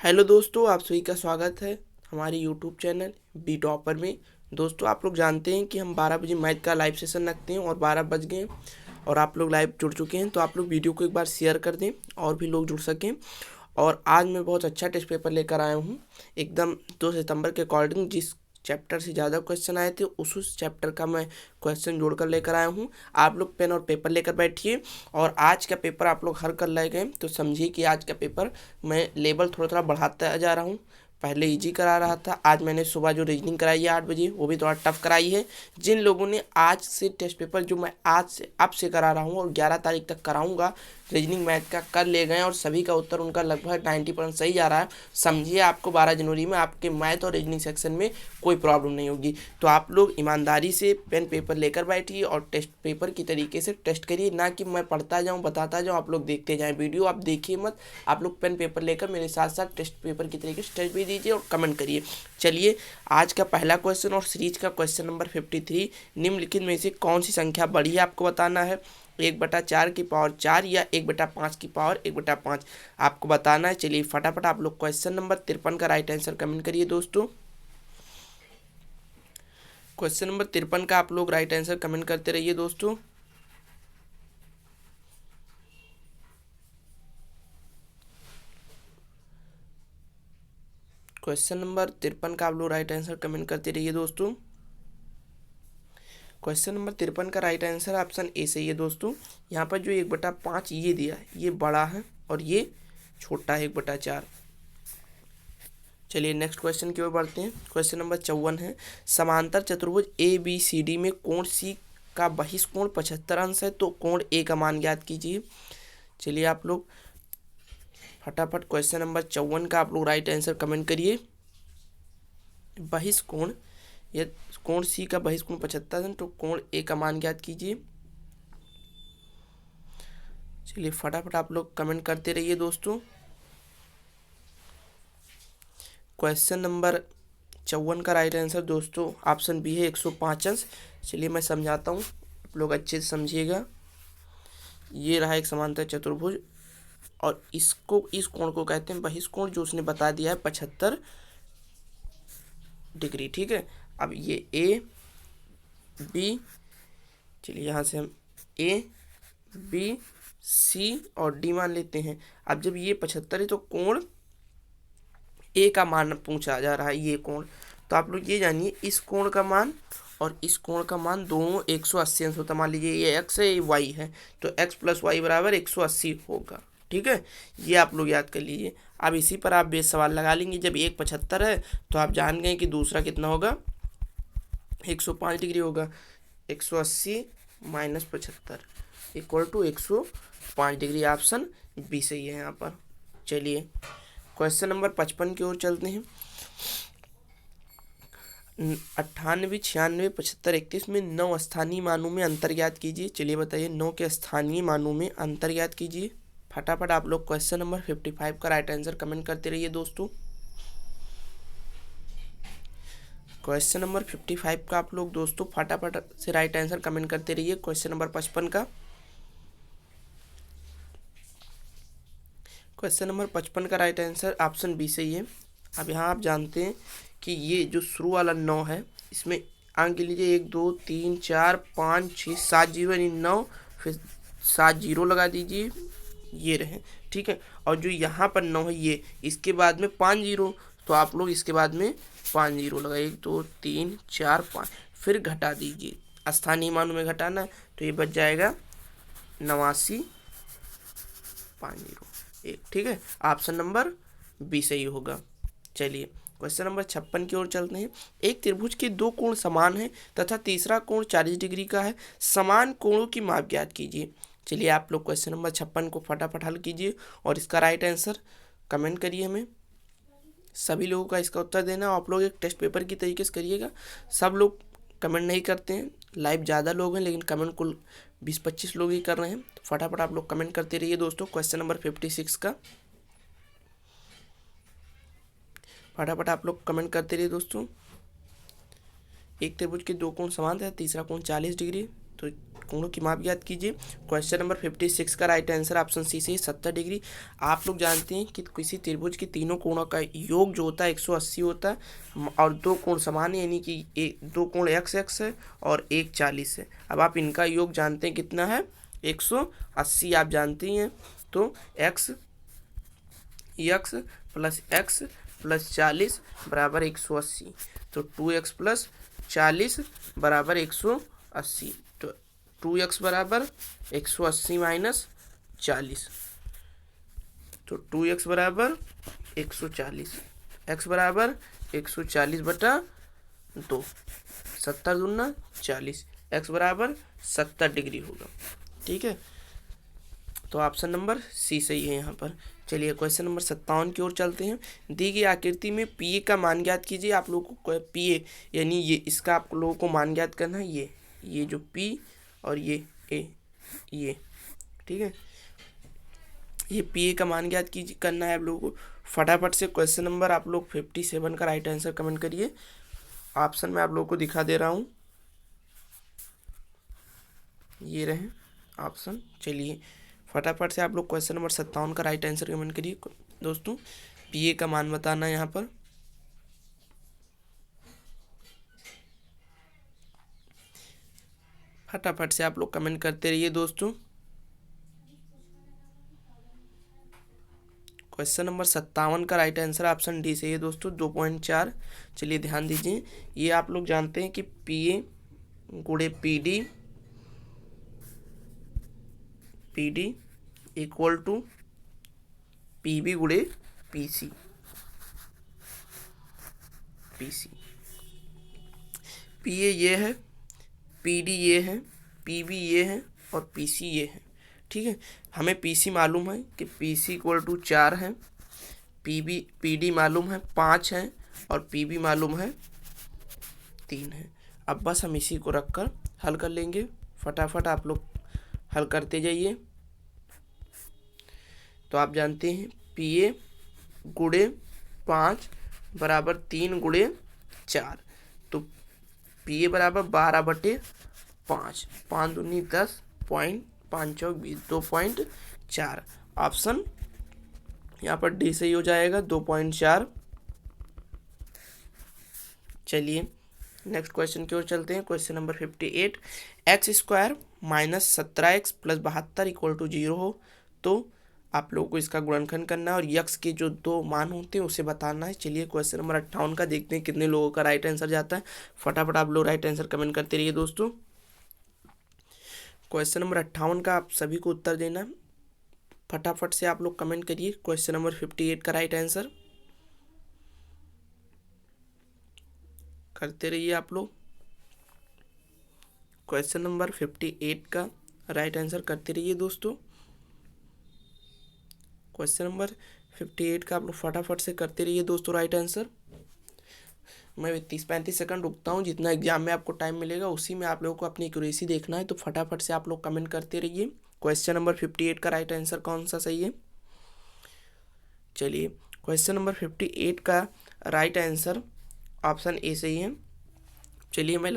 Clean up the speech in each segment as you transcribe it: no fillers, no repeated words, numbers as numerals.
Hello दोस्तों, आप सभी का स्वागत है हमारे यूट्यूब चैनल बी टॉपर में। दोस्तों, आप लोग जानते हैं कि हम 12 बजे मैथ का लाइव सेशन रखते हैं और 12 बज गए और आप लोग लाइव जुड़ चुके हैं। तो आप लोग वीडियो को एक बार शेयर कर दें और भी लोग जुड़ सकें। और आज मैं बहुत अच्छा टेस्ट पेपर लेकर आया हूँ, एकदम 2 सितंबर के अकॉर्डिंग। जिस चैप्टर से ज़्यादा क्वेश्चन आए थे उस चैप्टर का मैं क्वेश्चन जोड़कर लेकर आया हूँ। आप लोग पेन और पेपर लेकर बैठिए और आज का पेपर आप लोग हल कर ले गए तो समझिए कि आज का पेपर मैं लेवल थोड़ा थोड़ा बढ़ाता जा रहा हूँ। पहले इजी करा रहा था, आज मैंने सुबह जो रीजनिंग कराई है 8 बजे वो भी थोड़ा टफ कराई है। जिन लोगों ने आज से टेस्ट पेपर जो मैं आज से अब से करा रहा हूँ और 11 तारीख तक कराऊंगा रीजनिंग मैथ का, कर ले गए और सभी का उत्तर उनका लगभग 90% सही जा रहा है, समझिए आपको 12 जनवरी में आपके मैथ और रीजनिंग सेक्शन में कोई प्रॉब्लम नहीं होगी। तो आप लोग ईमानदारी से पेन पेपर लेकर बैठिए और टेस्ट पेपर की तरीके से टेस्ट करिए, ना कि मैं पढ़ता जाऊँ बताता जाऊँ आप लोग देखते जाएँ। वीडियो आप देखिए मत, आप लोग पेन पेपर लेकर मेरे साथ साथ टेस्ट पेपर की तरीके से टेस्ट भी दीजिए और कमेंट करिए। चलिए, आज का पहला क्वेश्चन और सीरीज का क्वेश्चन नंबर 53, निम्नलिखित में से कौन सी संख्या बड़ी है आपको बताना है। 1/4 की पावर 4 या 1/5 की पावर 1/5 आपको बताना है। चलिए फटाफट आप लोग क्वेश्चन नंबर 53 का राइट आंसर कमेंट करिए दोस्तों। क्वेश्चन नंबर 53 का आप लोग राइट आंसर कमेंट करते रहिए दोस्तों। क्वेश्चन नंबर 53 का आप लोग राइट आंसर कमेंट करते रहिए दोस्तों। क्वेश्चन नंबर 53 का राइट आंसर ऑप्शन ए सही है दोस्तों। यहाँ पर जो 1/5 ये दिया है ये बड़ा है और ये छोटा है 1/4। चलिए नेक्स्ट क्वेश्चन की ओर बढ़ते हैं। क्वेश्चन नंबर 54 है, समांतर चतुर्भुज ए बी सी डी में कोण सी का बहिष्कोण 75 अंश है, तो कोण ए का मान ज्ञात कीजिए। चलिए आप लोग फटाफट क्वेश्चन नंबर 54 का आप लोग राइट आंसर कमेंट करिए। बहिष्कोण, यह कोण सी का बहिष्कोण 75 है तो कोण ए का मान ज्ञात कीजिए। चलिए फटाफट आप लोग कमेंट करते रहिए दोस्तों। क्वेश्चन नंबर 54 का राइट आंसर दोस्तों ऑप्शन बी है 105 अंश। चलिए मैं समझाता हूँ, आप लोग अच्छे से समझिएगा। ये रहा एक समांतर चतुर्भुज और इसको इस कोण को कहते हैं बहिष्कोण, जो उसने बता दिया है 75 डिग्री। ठीक है, अब ये ए बी, चलिए यहाँ से हम ए बी सी और डी मान लेते हैं। अब जब ये 75 है तो कोण ए का मान पूछा जा रहा है, ये कोण। तो आप लोग ये जानिए इस कोण का मान और इस कोण का मान दोनों 180 अंश होता। मान लीजिए ये एक्स है ये वाई है, तो एक्स प्लस वाई बराबर 180 होगा। ठीक है, ये आप लोग याद कर लीजिए। अब इसी पर आप बेस सवाल लगा लेंगे। जब एक 75 है तो आप जान गए कि दूसरा कितना होगा, 105 डिग्री होगा। 180 minus 75 equal to 105 degree. Option B सही है यहाँ पर। चलिए क्वेश्चन नंबर 55 की ओर चलते हैं। 98, 96, 75, 31 में 9 स्थानीय मानों में अंतर ज्ञात कीजिए। चलिए बताइए 9 के स्थानीय मानों में अंतर ज्ञात कीजिए। फटाफट आप लोग क्वेश्चन नंबर 55 का राइट आंसर कमेंट करते रहिए दोस्तों। क्वेश्चन नंबर 55 का आप लोग दोस्तों फटाफट से राइट आंसर कमेंट करते रहिए। क्वेश्चन नंबर 55 का, क्वेश्चन नंबर 55 का राइट आंसर ऑप्शन बी सही है। अब यहाँ आप जानते हैं कि ये जो शुरू वाला 9 है इसमें अंक लीजिए 1 2 3 4 5 6 7 जीरो यानी 9, फिर 7 जीरो लगा दीजिए, ये रहे। ठीक है, और जो यहाँ पर 9 है ये इसके बाद में 5 जीरो, तो आप लोग इसके बाद में 5 जीरो लगा 1 2 3 4 5, फिर घटा दीजिए। स्थानीय मानों में घटाना है तो ये बच जाएगा 89 5 जीरो 1। ठीक है, ऑप्शन नंबर बी सही होगा। चलिए क्वेश्चन नंबर 56 की ओर चलते हैं। एक त्रिभुज के 2 कोण समान हैं तथा तीसरा कोण 40 डिग्री का है, समान कोणों की माप ज्ञात कीजिए। चलिए आप लोग क्वेश्चन नंबर 56 को फटाफट हल कीजिए और इसका राइट आंसर कमेंट करिए। हमें सभी लोगों का इसका उत्तर देना। आप लोग एक टेस्ट पेपर की तरीके से करिएगा। सब लोग कमेंट नहीं करते हैं, लाइव ज़्यादा लोग हैं लेकिन कमेंट कुल 20-25 लोग ही कर रहे हैं। तो फटाफट आप लोग कमेंट करते रहिए दोस्तों। क्वेश्चन नंबर 56 का फटाफट आप लोग कमेंट करते रहिए दोस्तों। एक त्रिभुज के 2 कोण समान है, तीसरा कोण 40 डिग्री, तो कोणों की माप ज्ञात कीजिए। क्वेश्चन नंबर 56 का राइट आंसर ऑप्शन सी से 70 डिग्री। आप लोग जानते हैं कि किसी त्रिभुज के तीनों कोणों का योग जो होता है 180 होता है और दो कोण समान है, यानी कि दो कोण x है और एक 40 है। अब आप इनका योग जानते हैं कितना है, 180 आप जानते हैं। तो x प्लस x प्लस 40 बराबर 180। तो 2x प्लस 40 बराबर 180। तो 2x बराबर 180 माइनस 40। तो 2x बराबर 140, x बराबर 140 बटा 2, 70 दूना 40, x बराबर 70 डिग्री होगा। ठीक है, तो ऑप्शन नंबर सी सही है यहाँ पर। चलिए क्वेश्चन नंबर 57 की ओर चलते हैं। दी गई आकृति में पी ए का मान ज्ञात कीजिए। आप लोगों को पी ए यानी ये इसका आप लोगों को मान ज्ञात करना है, ये जो पी और ये ए, ये ठीक है, ये पी ए का मान ज्ञात कीजिए करना है आप लोगों को। फटाफट से क्वेश्चन नंबर आप लोग 57 का राइट आंसर कमेंट करिए। ऑप्शन में आप लोगों को दिखा दे रहा हूँ, ये रहे ऑप्शन। चलिए फटाफट से आप लोग क्वेश्चन नंबर 57 का राइट आंसर कमेंट करिए दोस्तों। पी ए का मान बताना है यहाँ पर। फटाफट से आप लोग कमेंट करते रहिए दोस्तों। क्वेश्चन नंबर 57 का राइट आंसर ऑप्शन डी से है दोस्तों, 2.4। चलिए ध्यान दीजिए, ये आप लोग जानते हैं कि पी ए गुणे P D equal to P B गुणे पी सी। पी ए ये है, पी डी ये है, पी बी ये है और पी सी ये है। ठीक है, हमें पी सी मालूम है कि पी सी इक्वल टू 4 है, पी डी मालूम है 5 है और पी बी मालूम है 3 है। अब बस हम इसी को रखकर हल कर लेंगे। फटाफट आप लोग हल करते जाइए। तो आप जानते हैं पी ए गुणे 5 बराबर 3 गुणे 4। तो पी ए बराबर 12/5, 5 दूनी 10, 5 चौक 20, 2.4। ऑप्शन यहाँ पर डी सही हो जाएगा, 2.4। चलिए नेक्स्ट क्वेश्चन की ओर चलते हैं। Question number 58, x² minus 17x plus 72 equal to 0 हो तो आप लोगों को इसका गुणनखंड करना है और यक्स के जो दो मान होते हैं उसे बताना है। चलिए क्वेश्चन नंबर 58 का देखते हैं कितने लोगों का राइट आंसर जाता है। फटाफट आप लोग राइट आंसर कमेंट करते रहिए दोस्तों। क्वेश्चन नंबर 58 का आप सभी को उत्तर देना है। फटाफट से आप लोग कमेंट करिए क्वेश्चन नंबर 58 का राइट आंसर करते रहिए आप लोग। क्वेश्चन नंबर 58 का राइट आंसर करते रहिए दोस्तों। क्वेश्चन नंबर 58 का आप लोग फटाफट से करते रहिए दोस्तों राइट आंसर। मैं 30-35 सेकंड रुकता हूँ, जितना एग्जाम में आपको टाइम मिलेगा उसी में आप लोगों को अपनी एक्यूरेसी देखना है। तो फटाफट से आप लोग कमेंट करते रहिए क्वेश्चन नंबर 58 का राइट आंसर कौन सा सही है। चलिए क्वेश्चन नंबर 58 का राइट आंसर ऑप्शन ए सही है। चलिए मैं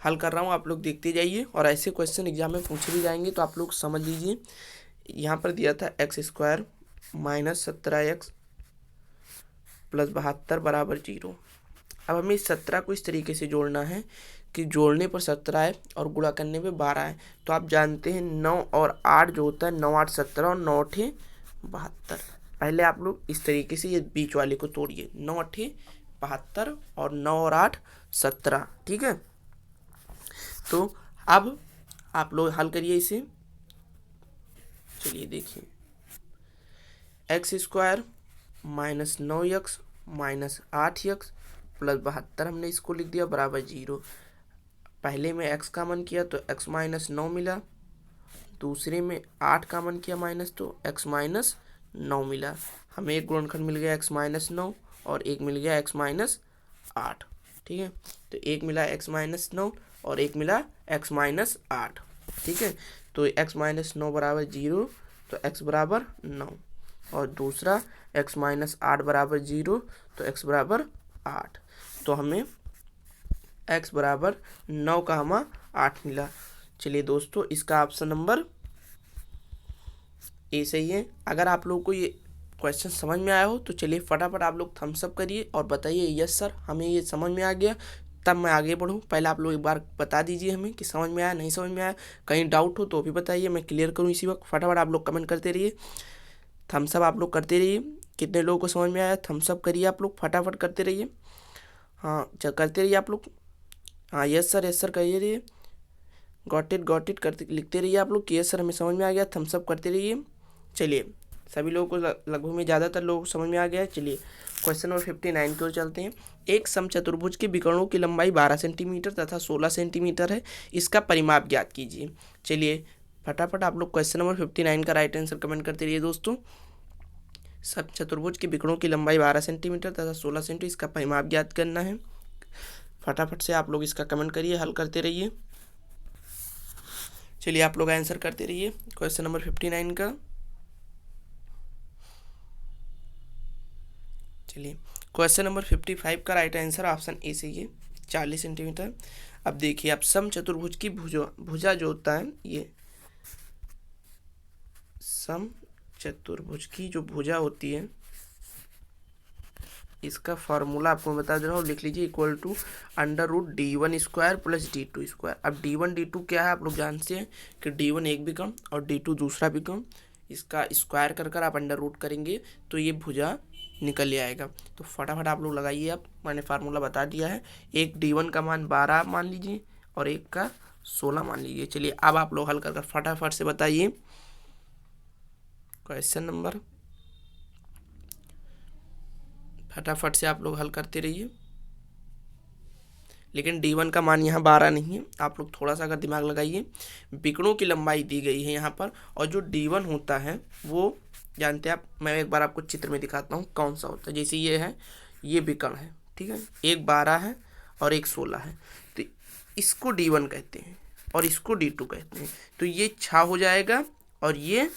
हल कर रहा हूँ, आप लोग देखते जाइए और ऐसे क्वेश्चन एग्जाम में पूछे भी जाएंगे तो आप लोग समझ लीजिए। यहाँ पर दिया था x² माइनस 17x प्लस 72 बराबर 0। अब हमें इस 17 को इस तरीके से जोड़ना है कि जोड़ने पर 17 है और गुणा करने पे 12 है। तो आप जानते हैं 9 और 8 जो होता है, 9 8 17 और 9 8 72। पहले आप लोग इस तरीके से ये बीच वाले को तोड़िए, 9 8 72 और 9 और 8 17। ठीक है, तो अब आप लोग हल करिए इसे। चलिए देखिए, x² minus 9x minus 8x plus 72 हमने इसको लिख दिया बराबर 0। पहले में x का मन किया तो x माइनस 9 मिला, दूसरे में 8 का मन किया माइनस तो x माइनस 9 मिला। हमें एक गुणनखंड मिल गया x माइनस 9 और एक मिल गया x माइनस 8। ठीक है, तो एक मिला x माइनस 9 और एक मिला x माइनस 8। ठीक है, तो x माइनस 9 बराबर 0 तो x बराबर 9 और दूसरा x माइनस 8 बराबर 0 तो x बराबर 8। तो हमें x बराबर 9 का हमें 8 मिला। चलिए दोस्तों, इसका ऑप्शन नंबर ए सही है। अगर आप लोगों को ये क्वेश्चन समझ में आया हो तो चलिए फटाफट आप लोग थम्स अप करिए और बताइए यस सर हमें ये समझ में आ गया, तब मैं आगे बढ़ूँ। पहले आप लोग एक बार बता दीजिए हमें कि समझ में आया नहीं समझ में आया, कहीं डाउट हो तो भी बताइए, मैं क्लियर करूँ इसी वक्त। फटाफट आप लोग कमेंट करते रहिए, थम्स अप आप लोग करते रहिए। कितने लोगों को समझ में आया थम्स अप करिए, आप लोग फटाफट करते रहिए। हाँ करते रहिए आप लोग। हाँ यस सर कहिए रहिए। गॉट इट करते लिखते रहिए आप लोग कि यस सर हमें समझ में आ गया, थम्स अप करते रहिए। चलिए सभी लोगों को लगभग में ज़्यादातर लोगों को समझ में आ गया है। चलिए क्वेश्चन नंबर 59 की ओर चलते हैं। एक समचतुर्भुज के विकर्णों की लंबाई 12 सेंटीमीटर तथा 16 सेंटीमीटर है, इसका परिमाप ज्ञात कीजिए। चलिए फटाफट आप लोग क्वेश्चन नंबर 59 का राइट आंसर कमेंट करते रहिए दोस्तों। समचतुर्भुज के विकर्णों की लंबाई 12 सेंटीमीटर तथा 16 सेंटीमीटर, इसका परिमाप ज्ञात करना है। फटाफट से आप लोग इसका कमेंट करिए, हल करते रहिए। चलिए आप लोग आंसर करते रहिए क्वेश्चन नंबर 59 का। चलिए क्वेश्चन नंबर 55 का राइट आंसर ऑप्शन ए से ये 40 सेंटीमीटर। अब देखिए आप समचतुर्भुज की भुजा जो होता है, ये समचतुर्भुज की जो भुजा होती है इसका फार्मूला आपको बता दे रहा हूँ, लिख लीजिए इक्वल टू √d1² + d2²। अब d1 d2 क्या है आप लोग जानते हैं कि d1 एक विकर्ण और d2 दूसरा विकर्ण, इसका स्क्वायर कर आप √ करेंगे तो ये भुजा निकल आएगा। तो फटाफट आप लोग लगाइए। अब मैंने फार्मूला बता दिया है, एक d1 का मान 12 मान लीजिए और एक का 16 मान लीजिए। चलिए अब आप लोग हल कर फटाफट से बताइए क्वेश्चन नंबर, फटाफट से आप लोग हल करते रहिए। लेकिन d1 का मान यहाँ 12 नहीं है, आप लोग थोड़ा सा अगर दिमाग लगाइए। विकर्णों की लंबाई दी गई है यहाँ पर, और जो d1 होता है वो जानते हैं आप, मैं एक बार आपको चित्र में दिखाता हूँ कौन सा होता है। जैसे ये है, ये विकर्ण है, ठीक है, एक 12 है और एक 16 है, तो इसको d1 कहते हैं और इसको d2 कहते हैं। तो ये 6 हो जाएगा और ये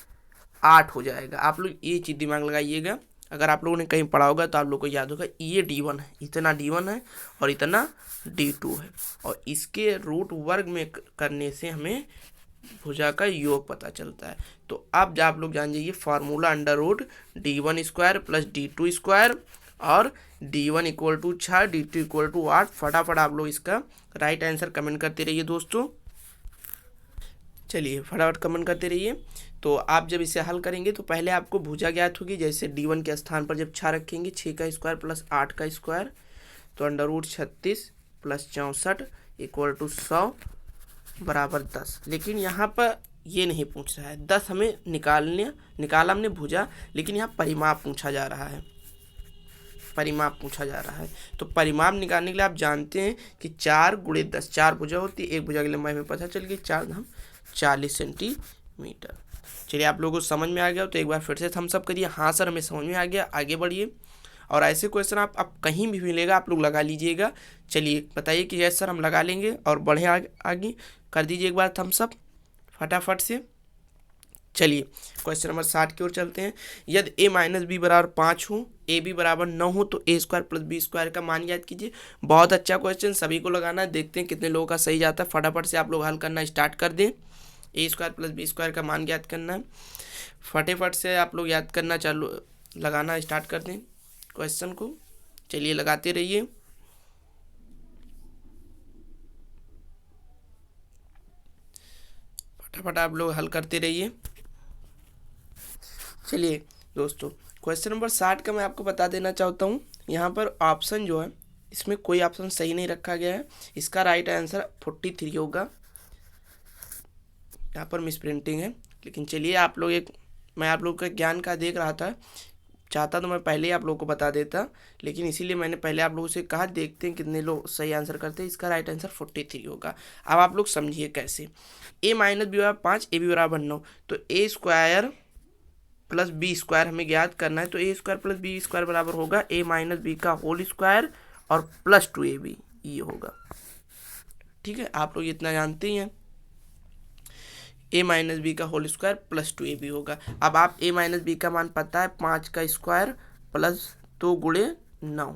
8 हो जाएगा। आप लोग ये चीज़ दिमाग लगाइएगा, अगर आप लोगों ने कहीं पढ़ा होगा तो आप लोग को याद होगा, ये d1 है, इतना d1 है और इतना d2 है, और इसके रूट वर्ग में करने से हमें भुजा का योग पता चलता है। तो अब आप लोग जान जाइए फार्मूला √d1² + d2² और d1 = 6, d2 = 8। फटाफट आप लोग इसका राइट आंसर कमेंट करते रहिए दोस्तों। चलिए फटाफट कमेंट करते रहिए। तो आप जब इसे हल करेंगे तो पहले आपको भुजा ज्ञात होगी। जैसे d1 के स्थान पर जब 6 रखेंगे, 6 का स्क्वायर + 8 का स्क्वायर, तो √36 + 64 = 100 बराबर 10। लेकिन यहाँ पर ये नहीं पूछ रहा है 10, हमें निकाला हमने भुजा, लेकिन यहाँ परिमाप पूछा जा रहा है, परिमाप पूछा जा रहा है। तो परिमाप निकालने के लिए आप जानते हैं कि 4 × 10, 4 भुजा होती है, एक भुजा की लंबाई में पता चल गई 4 × 40 सेंटीमीटर। चलिए आप लोगों को समझ में आ गया तो एक बार फिर से थम्स अप करिए, हाँ सर हमें समझ में आ गया, आगे बढ़िए। और ऐसे क्वेश्चन आप कहीं भी मिलेगा आप लोग लगा लीजिएगा। चलिए बताइए कि यस सर हम लगा लेंगे, और बढ़े आगे कर दीजिए एक बार थम्स अप फटाफट से। चलिए क्वेश्चन नंबर 60 की ओर चलते हैं। यदि a - b = 5 हो, a b = 9 हो, तो a² + b² का मान याद कीजिए। बहुत अच्छा क्वेश्चन, सभी को लगाना है, देखते हैं कितने लोगों का सही जाता है। फटाफट से आप लोग हल करना स्टार्ट कर दें। a² + b² का मान याद करना है, फटाफट से आप लोग याद करना चालू लगाना स्टार्ट कर दें क्वेश्चन को। चलिए लगाते रहिए। फटाफट आप लोग हल करते रहिए। चलिए दोस्तों क्वेश्चन नंबर 60 का मैं आपको बता देना चाहता हूँ, यहाँ पर ऑप्शन जो है इसमें कोई ऑप्शन सही नहीं रखा गया है। इसका राइट आंसर 43 होगा, यहाँ पर मिस प्रिंटिंग है। लेकिन चलिए आप लोग मैं आप लोग का ज्ञान का देख रहा था, चाहता तो मैं पहले ही आप लोगों को बता देता, लेकिन इसीलिए मैंने पहले आप लोगों से कहा देखते हैं कितने लोग सही आंसर करते हैं। इसका राइट आंसर 43 होगा। अब आप लोग समझिए कैसे। a - b = 5, a b = 9, तो a² + b² हमें ज्ञात करना है। तो a² + b² बराबर होगा a - b का होल स्क्वायर और +2ab, ये होगा। ठीक है, आप लोग इतना जानते ही हैं, a - b का होल स्क्वायर +2ab होगा। अब आप a - b का मान पता है, 5 का स्क्वायर + 2 × 9,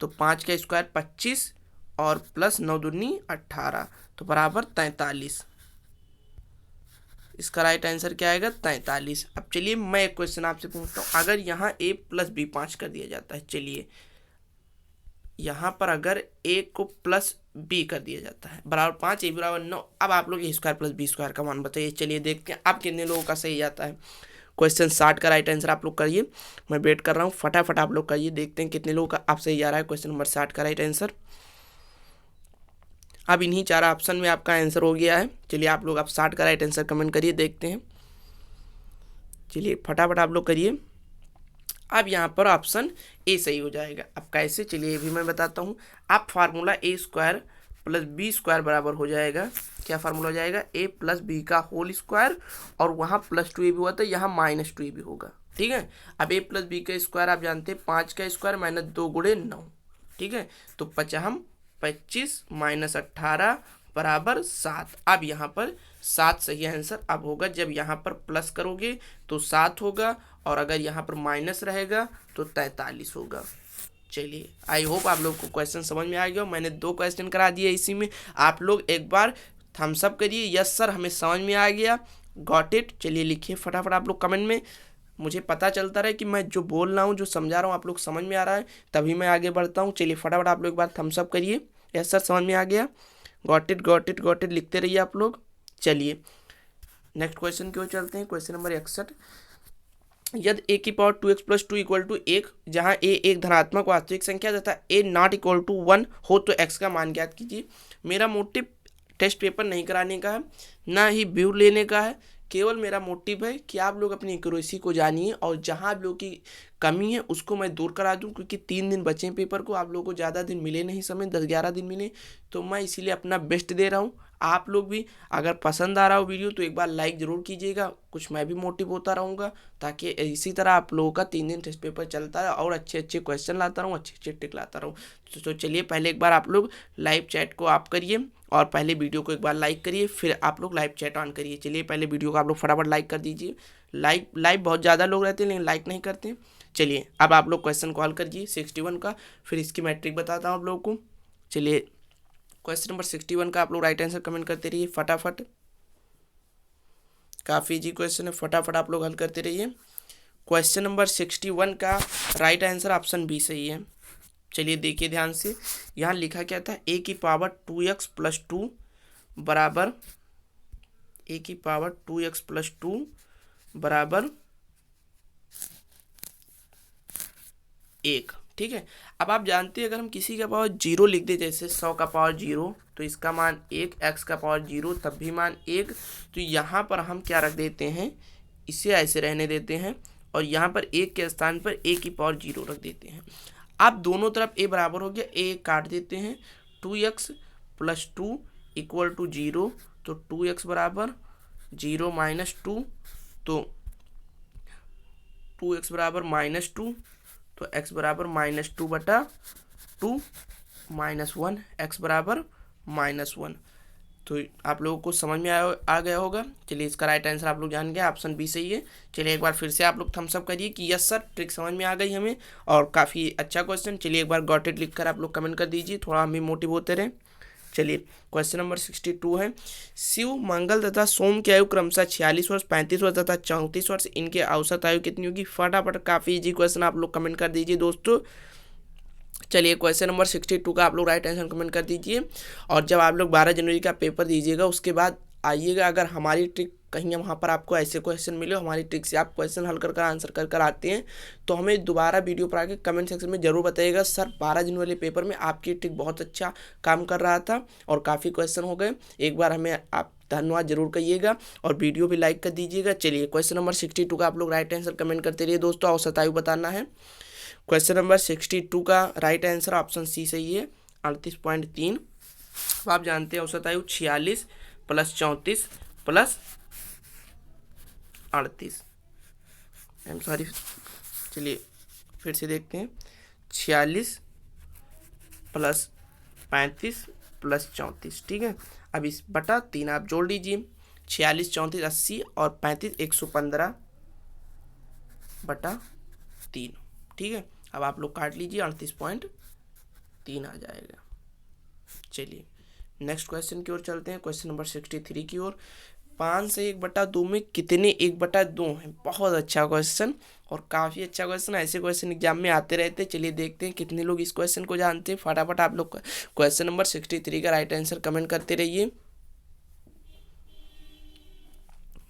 तो 5 का स्क्वायर 25 और +9 दूनी 18, तो बराबर 43। इसका राइट आंसर क्या आएगा 43। अब चलिए मैं एक क्वेश्चन आपसे पूछता हूँ, अगर यहाँ a प्लस बी 5 कर दिया जाता है, चलिए यहाँ पर अगर a को प्लस b कर दिया जाता है बराबर 5, a बराबर 9, अब आप लोग a square plus B square का मान बताइए। चलिए देखते हैं अब कितने लोगों का सही आता है। क्वेश्चन 60 का राइट आंसर आप लोग करिए, मैं वेट कर रहा हूँ, फटाफट आप लोग करिए, देखते हैं कितने लोगों का आप सही आ रहा है। क्वेश्चन नंबर 60 का राइट आंसर अब इन्हीं 4 ऑप्शन में आपका आंसर हो गया है। चलिए आप लोग आप 60 का राइट आंसर कमेंट करिए, देखते हैं। चलिए फटाफट आप लोग करिए। अब यहाँ पर ऑप्शन ए सही हो जाएगा। अब कैसे, चलिए ये भी मैं बताता हूँ। आप फार्मूला ए स्क्वायर प्लस बी स्क्वायर बराबर हो जाएगा, क्या फार्मूला हो जाएगा, ए प्लस बी का होल स्क्वायर, और वहाँ प्लस 2a भी हुआ था, यहाँ माइनस 2a भी होगा, ठीक है। अब ए प्लस बी का स्क्वायर आप जानते हैं 5 का स्क्वायर माइनस 2 गुणे 9, ठीक है। तो 25 माइनस 18 बराबर 7। अब यहाँ पर 7 सही आंसर अब होगा, जब यहाँ पर प्लस करोगे तो 7 होगा, और अगर यहाँ पर माइनस रहेगा तो 43 होगा। चलिए आई होप आप लोग को क्वेश्चन समझ में आ गया। मैंने 2 क्वेश्चन करा दिए इसी में, आप लोग एक बार थम्स अप करिए, यस सर हमें समझ में आ गया, गॉट इट। चलिए लिखिए फटाफट आप लोग कमेंट में, मुझे पता चलता रहे कि मैं जो बोल रहा हूँ जो समझा रहा हूँ आप लोग समझ में आ रहा है, तभी मैं आगे बढ़ता हूँ। चलिए फटाफट आप लोग एक बार थम्स अप करिए, यस सर समझ में आ गया, got it got it got it लिखते रहिए आप लोग। चलिए नेक्स्ट क्वेश्चन की ओर चलते हैं। क्वेश्चन नंबर 61, यदि a की power 2x plus 2 equal to 1, जहाँ a एक धनात्मक वास्तविक संख्या तथा a नॉट इक्वल टू 1 हो तो x का मान ज्ञात कीजिए। मेरा मोटिव टेस्ट पेपर नहीं कराने का है, ना ही व्यू लेने का है, केवल मेरा मोटिव है कि आप लोग अपनी एक्यूरेसी को जानिए, और जहाँ आप लोग की कमी है उसको मैं दूर करा दूँ, क्योंकि 3 दिन बचे हैं पेपर को, आप लोगों को ज़्यादा दिन मिले नहीं, समय 10-11 दिन मिले, तो मैं इसीलिए अपना बेस्ट दे रहा हूँ। आप लोग भी अगर पसंद आ रहा हो वीडियो तो एक बार लाइक ज़रूर कीजिएगा, कुछ मैं भी मोटिव होता रहूँगा, ताकि इसी तरह आप लोगों का 3 दिन टेस्ट पेपर चलता है और अच्छे अच्छे क्वेश्चन लाता रहूँ, अच्छे अच्छे टिक लाता रहूँ। तो चलिए पहले एक बार आप लोग लाइव चैट को आप करिए, और पहले वीडियो को एक बार लाइक करिए, फिर आप लोग लाइव चैट ऑन करिए। चलिए पहले वीडियो को आप लोग फटाफट लाइक कर दीजिए। लाइव बहुत ज़्यादा लोग रहते हैं लेकिन लाइक नहीं करते। चलिए अब आप लोग क्वेश्चन कॉल करिए 61 का, फिर इसकी मैट्रिक बताता हूँ आप लोगों को। चलिए क्वेश्चन नंबर 61 का आप लोग राइट आंसर कमेंट करते रहिए फटाफट, काफ़ी इजी क्वेश्चन है, फटाफट आप लोग हल करते रहिए। क्वेश्चन नंबर 61 का राइट आंसर ऑप्शन बी सही है। चलिए देखिए ध्यान से, यहाँ लिखा क्या था, a की पावर 2x प्लस 2 बराबर a की पावर 2x प्लस 2 बराबर 1, ठीक है। अब आप जानते हैं अगर हम किसी का पावर 0 लिख दे, जैसे 100 का पावर 0 तो इसका मान 1, x का पावर 0 तब भी मान 1, तो यहाँ पर हम क्या रख देते हैं, इसे ऐसे रहने देते हैं, और यहाँ पर 1 के स्थान पर a की पावर 0 रख देते हैं। अब दोनों तरफ a बराबर हो गया, a काट देते हैं, 2x प्लस 2 इक्वल टू 0, तो 2x बराबर 0 माइनस 2, तो 2x बराबर माइनस 2, तो x बराबर माइनस 2 बटा 2 माइनस 1, x बराबर माइनस 1। तो आप लोगों को समझ में आ गया होगा। चलिए इसका राइट आंसर आप लोग जान गए, ऑप्शन बी सही है। चलिए एक बार फिर से आप लोग थम्स अप करिए कि यस सर ट्रिक समझ में आ गई हमें, और काफ़ी अच्छा क्वेश्चन। चलिए एक बार गॉट इट लिख कर आप लोग कमेंट कर दीजिए, थोड़ा हम भी मोटिव होते रहें। चलिए क्वेश्चन नंबर 62 है, शिव, मंगल तथा सोम की आयु क्रमशः 46 वर्ष, 35 वर्ष तथा 34 वर्ष, इनकी औसत आयु कितनी होगी। फटाफट काफ़ी इजी क्वेश्चन आप लोग कमेंट कर दीजिए दोस्तों। चलिए क्वेश्चन नंबर 62 का आप लोग राइट आंसर कमेंट कर दीजिए, और जब आप लोग 12 जनवरी का पेपर दीजिएगा उसके बाद आइएगा, अगर हमारी ट्रिक कहीं वहाँ पर आपको ऐसे क्वेश्चन मिले, हमारी ट्रिक से आप क्वेश्चन हल कर आंसर कर आते हैं, तो हमें दोबारा वीडियो पर आके कमेंट सेक्शन में ज़रूर बताइएगा, सर 12 जनवरी वाले पेपर में आपकी ट्रिक बहुत अच्छा काम कर रहा था और काफ़ी क्वेश्चन हो गए। एक बार हमें आप धन्यवाद जरूर कहिएगा, और वीडियो भी लाइक कर दीजिएगा। चलिए क्वेश्चन नंबर 62 का आप लोग राइट आंसर कमेंट करते रहिए दोस्तों, औसत आयु बताना है। क्वेश्चन नंबर 62 का राइट आंसर ऑप्शन सी सही है, 38.3। आप जानते हैं औसत आयु 46 plus 34 plus 38, I am sorry. चलिए फिर से देखते हैं, 46 प्लस 35 प्लस 34, ठीक है। अब इस बटा 3 आप जोड़ लीजिए, 46 34 80 और 35 115 बटा 3, ठीक है। अब आप लोग काट लीजिए, 38.3 आ जाएगा। चलिए नेक्स्ट क्वेश्चन की ओर चलते हैं, क्वेश्चन नंबर 63 की ओर। 5 से 1/2 में कितने 1/2 हैं? बहुत अच्छा क्वेश्चन और काफ़ी अच्छा क्वेश्चन। ऐसे क्वेश्चन एग्जाम में आते रहते हैं। चलिए देखते हैं कितने लोग इस क्वेश्चन को जानते हैं। फटाफट आप लोग क्वेश्चन नंबर 63 का राइट आंसर कमेंट करते रहिए।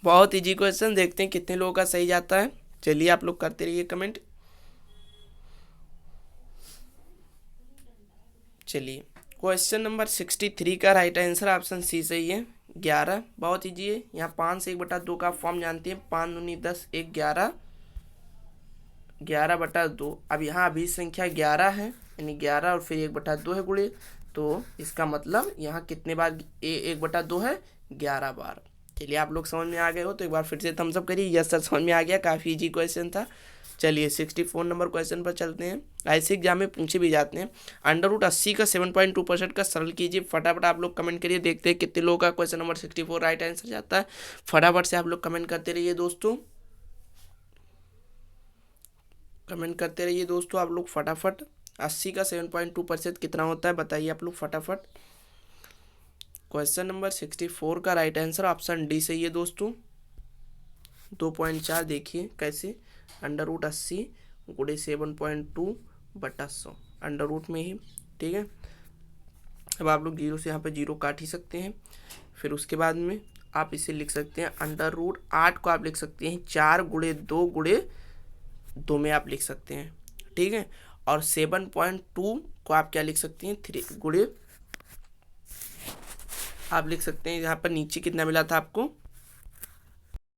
बहुत इजी क्वेश्चन, देखते हैं कितने लोगों का सही जाता है। चलिए आप लोग करते रहिए कमेंट। चलिए क्वेश्चन नंबर 63 का राइट आंसर ऑप्शन सी सही है, 11। बहुत ईजी है। यहाँ 5 से 1/2 का फॉर्म जानते हैं, 5 दूनी 10, 1 11, 11/2। अब यहाँ अभी संख्या 11 है, यानी 11 और फिर 1/2 है गुणे, तो इसका मतलब यहाँ कितने बार 1/2 है? 11 बार। चलिए आप लोग समझ में आ गए हो तो एक बार फिर से थम्स अप करिए। यस सर समझ में आ गया, काफ़ी इजी क्वेश्चन था। चलिए 64 नंबर क्वेश्चन पर चलते हैं। ऐसे एग्जाम में पूछे भी जाते हैं। √80 का 7.2% का सरल कीजिए। फटाफट आप लोग कमेंट करिए, देखते हैं कितने लोगों का क्वेश्चन नंबर 64 राइट आंसर जाता है। फटाफट से आप लोग कमेंट करते रहिए दोस्तों, कमेंट करते रहिए दोस्तों आप लोग फटाफट। 80 का 7.2% कितना होता है बताइए आप लोग फटाफट। क्वेश्चन नंबर 64 का राइट आंसर ऑप्शन डी सही है दोस्तों, 2.4। देखिए कैसे, √80 गुणे 7.2/100, अंडर रूट में ही, ठीक है। अब आप लोग जीरो से यहाँ पे जीरो काट ही सकते हैं। फिर उसके बाद में आप इसे लिख सकते हैं √8 को आप लिख सकते हैं 4 गुणे 2 गुणे 2 में आप लिख सकते हैं, ठीक है। और 7.2 को आप क्या लिख सकते हैं, 3 गुणे आप लिख सकते हैं। यहाँ पर नीचे कितना मिला था आपको,